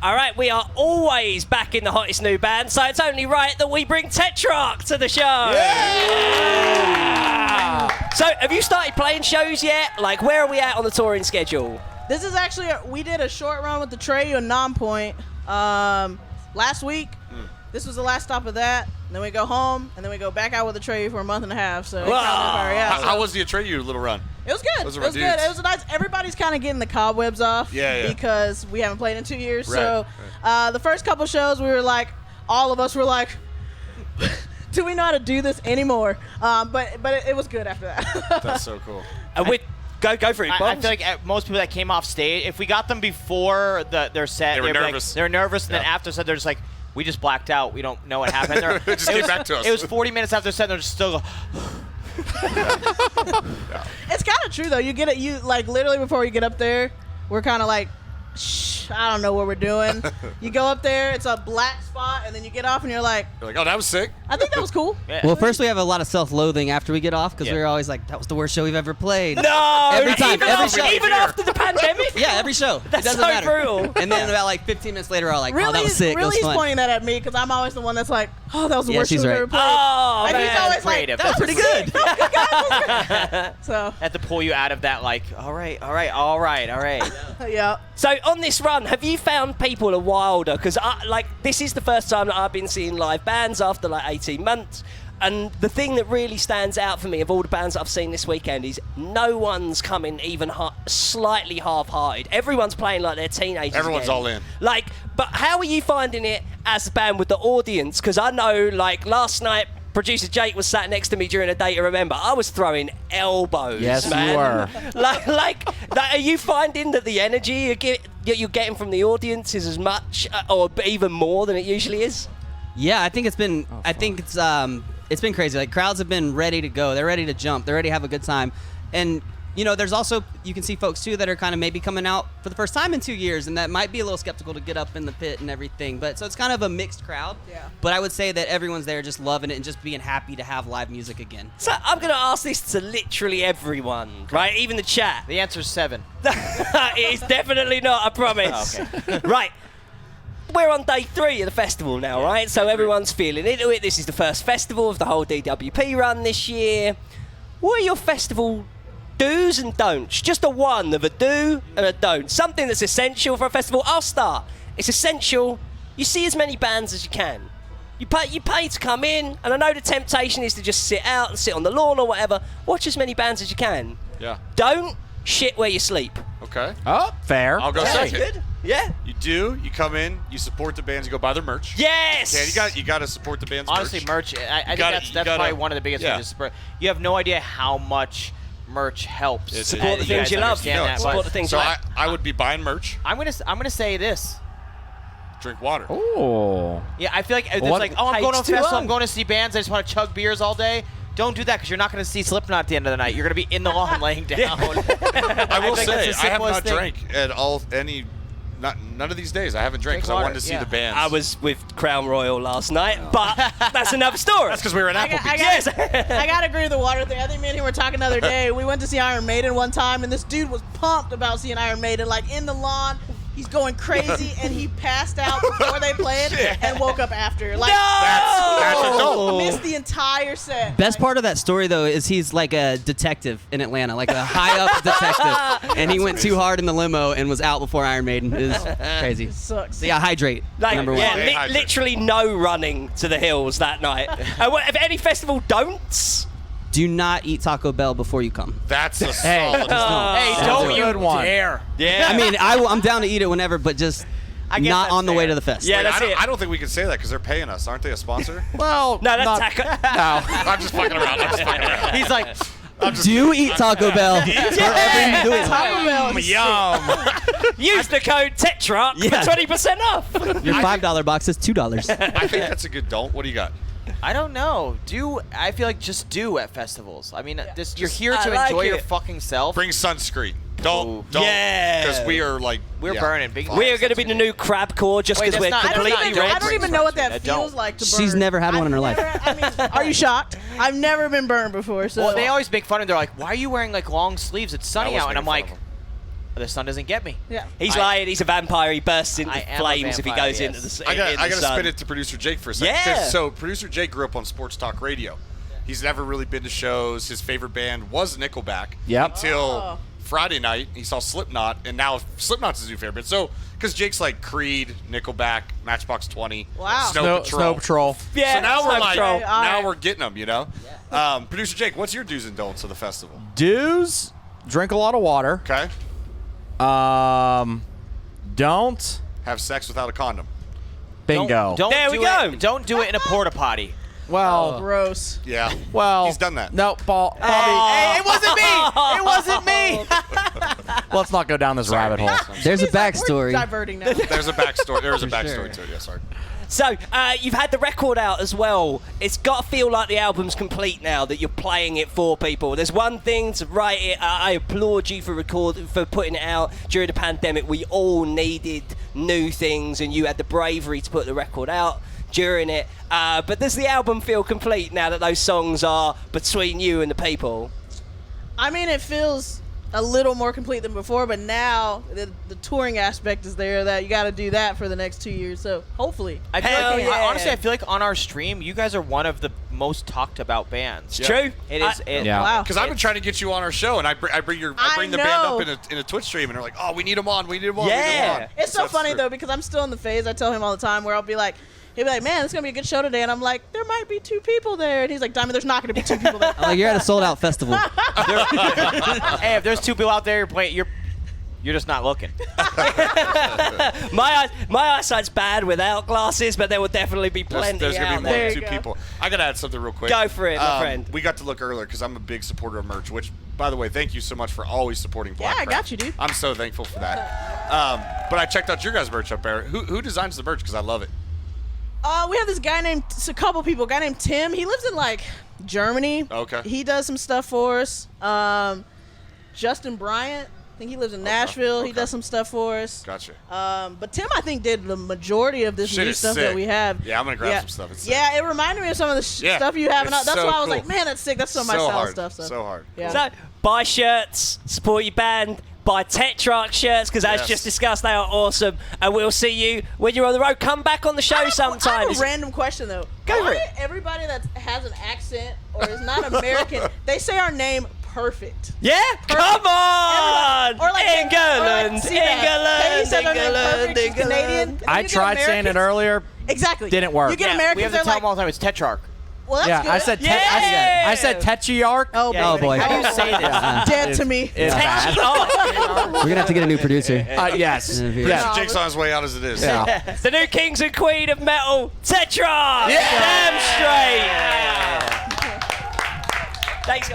All right, we are always back in the hottest new band, so it's only right that we bring Tetrarch to the show. Yeah! So, have you started playing shows yet? Like, where are we at on the touring schedule? This is actually, we did a short run with the Treyu and Non-Point last week. This was the last stop of that. And then we go home, and then we go back out with the Treyu for a month and a half. So, how was the Treyu little run? It was good. It was good. It was nice. Everybody's kind of getting the cobwebs off because we haven't played in 2 years. So the first couple shows, we were like, all of us were like, do we know how to do this anymore? But it was good after that. That's so cool. And go for it, Bones. I feel like most people that came off stage, if we got them before their set, they were nervous. They were nervous, and then after set, they're just like, we just blacked out. We don't know what happened. It just came back to us. It was 40 minutes after set, and they're just still It's kind of true though. You get it. You like literally before you get up there, we're kind of like, shh, I don't know what we're doing. You go up there, it's a black spot, and then you get off, and you're like, oh, that was sick. I think that was cool. Well, first we have a lot of self-loathing after we get off because we were always like, that was the worst show we've ever played. No, every time, even after the pandemic. Yeah, every show. That's it doesn't so matter. brutal. And then about like 15 minutes later, I'm like, really, oh, that was sick. Really, that was he's fun. pointing that at me because I'm always the one that's like, oh, that was the worst show she's we've right. ever played. Oh, and man. he's always Creative. like, That's pretty good. So had to pull you out of that, like, all right. yeah. So on this run, have you found people are wilder? Because this is the first time that I've been seeing live bands after like 18 months. And the thing that really stands out for me of all the bands that I've seen this weekend is no one's coming even slightly half-hearted. Everyone's playing like they're teenagers. Everyone's again. all in. But how are you finding it as a band with the audience? Because I know, last night, producer Jake was sat next to me during a Day to Remember. I was throwing elbows, Yes, man. you were. Are you finding that the energy you're getting from the audience is as much or even more than it usually is? Yeah, I think it's been. It's been crazy. Like crowds have been ready to go. They're ready to jump. They're ready to have a good time. And there's also you can see folks too that are kind of maybe coming out for the first time in 2 years, and that might be a little skeptical to get up in the pit and everything. But so it's kind of a mixed crowd. Yeah. But I would say that everyone's there just loving it and just being happy to have live music again. So I'm going to ask this to literally everyone, right? Even the chat. The answer's 7. It is definitely not, I promise. Oh, okay. Right. We're on day 3 of the festival now, right? So everyone's feeling into it. This is the first festival of the whole DWP run this year. What are your festival do's and don'ts? Just a one of a do and a don't. Something that's essential for a festival. I'll start. It's essential. You see as many bands as you can. You pay to come in, and I know the temptation is to just sit out and sit on the lawn or whatever. Watch as many bands as you can. Yeah. Don't shit where you sleep. Okay. Oh, fair. I'll go second. Good. Yeah. You come in, you support the bands, you go buy their merch. Yes. Okay, you got to support the band's Honestly, merch. I think that's probably one of the biggest things. You have no idea how much merch helps. Support the things you love. Support the things so you like. I would be buying merch. I'm gonna say this. Drink water. Oh. Yeah, I feel like it's What? like, oh, I'm going to a Hates to festival, run. I'm going to see bands, I just want to chug beers all day. Don't do that because you're not going to see Slipknot at the end of the night. You're going to be in the lawn laying down. I will think say, that's the I have not simplest thing. drank at none of these days. I haven't drank because I water, wanted to see the bands. I was with Crown Royal last night, but that's another story. That's because we were in Applebee's. Yes. I gotta agree with the water thing. I think me and him were talking the other day. We went to see Iron Maiden one time, and this dude was pumped about seeing Iron Maiden, like in the lawn. He's going crazy, and he passed out before they played and woke up after. Like, That's adult. missed the entire set. Best part of that story, though, is he's like a detective in Atlanta, like a high-up detective. And he went too hard in the limo and was out before Iron Maiden. It was crazy. Sucks. So, yeah, hydrate, number one. Yeah, literally no running to the hills that night. If any festival don'ts? Do not eat Taco Bell before you come. That's a Hey. solid. Hey, That's don't a you good one. dare. Yeah. I mean, I'm down to eat it whenever, but just I guess not that's on the way fair. to the fest. Yeah, that's I it. don't think we can say that because they're paying us. Aren't they a sponsor? Well, No, that's not, taco. No. I'm just fucking around. He's like, Do you eat Taco Bell wherever you do it? Taco Bell is Yum. Use the code Tetrarch Yeah. for 20% off. Your $5 box is $2. I think that's a good don't. What do you got? I don't know. I feel like just do at festivals. I mean, you're here I to like enjoy your it. fucking self. Bring sunscreen. Don't. Yeah. Because we are like. We're burning big. We are going to be the new crab core just Wait, because we're that's not- completely that's red. I don't even know what that I feels don't. like to burn. She's never had one in her life. I mean, are you shocked? I've never been burned before. So Well, they always make fun of. They're like, "Why are you wearing like long sleeves? It's sunny was out." And I'm making like, fun of the sun doesn't get me. Yeah. He's lying. He's a vampire. He bursts into I am a flames if he vampire, goes yes. into the sun. I got to spin it to producer Jake for a second. 'Cause- Yeah. So producer Jake grew up on sports talk radio. He's never really been to shows. His favorite band was Nickelback. Yep. Until Friday night, he saw Slipknot, and now Slipknot's his new favorite. So, because Jake's like Creed, Nickelback, Matchbox 20, Wow. Snow Patrol. Snow Patrol. Yeah, So now we're Snow like, Patrol. now we're getting them, you know? Producer Jake, what's your do's and don'ts of the festival? Do's, drink a lot of water. Okay. Don't. Have sex without a condom. Bingo. Don't There do we go. It, don't do it in a porta potty. Well, Gross. Yeah. well. He's done that. No, Paul. Hey, it wasn't me. It wasn't me. Let's not go down this rabbit hole. There's a He's like, we're backstory. diverting now. There's a backstory. There's a For backstory sure. to it. Yeah, sorry. So, you've had the record out as well. It's got to feel like the album's complete now that you're playing it for people. There's one thing to write it. I applaud you for putting it out during the pandemic. We all needed new things, and you had the bravery to put the record out during it. But does the album feel complete now that those songs are between you and the people? I mean, it feels a little more complete than before, but now the touring aspect is there that you got to do that for the next 2 years. So hopefully. I feel Hell like, yeah. honestly, I feel like on our stream, you guys are one of the most talked about bands. It's true. It is. Yeah. Wow. Because I've been trying to get you on our show, and I bring the band know. up in a Twitch stream, and they're like, "Oh, we need them on. We need them on. Yeah. We need 'em on." It's so that's funny true. though because I'm still in the phase. I tell him all the time where I'll be like, he'll be like, "Man, it's gonna be a good show today," and I'm like, "There might be 2 people there," and he's like, "Diamond, there's not gonna be 2 people there." Like you're at a sold out festival. Hey, if there's 2 people out there you're playing, you're just not looking. My eyesight's bad without glasses, but there will definitely be plenty There's gonna out be more there. than 2 people. I gotta add something real quick. Go for it, my friend. We got to look earlier because I'm a big supporter of merch. Which, by the way, thank you so much for always supporting Black Yeah, I Craft. got you, dude. I'm so thankful for that. But I checked out your guys' merch up there. Who designs the merch? Because I love it. We have this guy named, it's a couple people, a guy named Tim. He lives in like Germany. Okay. He does some stuff for us. Justin Bryant, I think he lives in Nashville. He Okay. does some stuff for us. Gotcha. But Tim, I think, did the majority of this Shit new is stuff sick. that we have. Yeah, I'm gonna grab some stuff. It's sick. Yeah, it reminded me of some of the Yeah, stuff you have. And it's that's so why I was cool. like, man, that's sick. That's some of my So style hard. stuff. So hard. Yeah. So, buy shirts, support your band, buy Tetrarch shirts, because as Yes. just discussed, they are awesome. And we'll see you when you're on the road. Come back on the show I sometime. have a random question though. Go for Why it. everybody that has an accent or is not American, they say our name perfect. Yeah? Come on! Or like England! see that. Hey, you England! said our name perfect, she's England! Canadian. I You get tried saying it Americans- earlier. Exactly. Didn't work. You get Yeah, Americans, we have to they're tell like, them all the time. It's Tetrarch. well, that's Yeah, good. I said Yeah. I said Tetrarch. Oh, Yeah, boy. like, how do you say this? Dead to me. It's bad. Tetrarch! We're gonna have to get a new producer. Yes. Yeah. Yes. Jake's on his way out as it is. Yeah. The new kings and queen of metal, Tetrarch! Damn straight! Thanks, guys.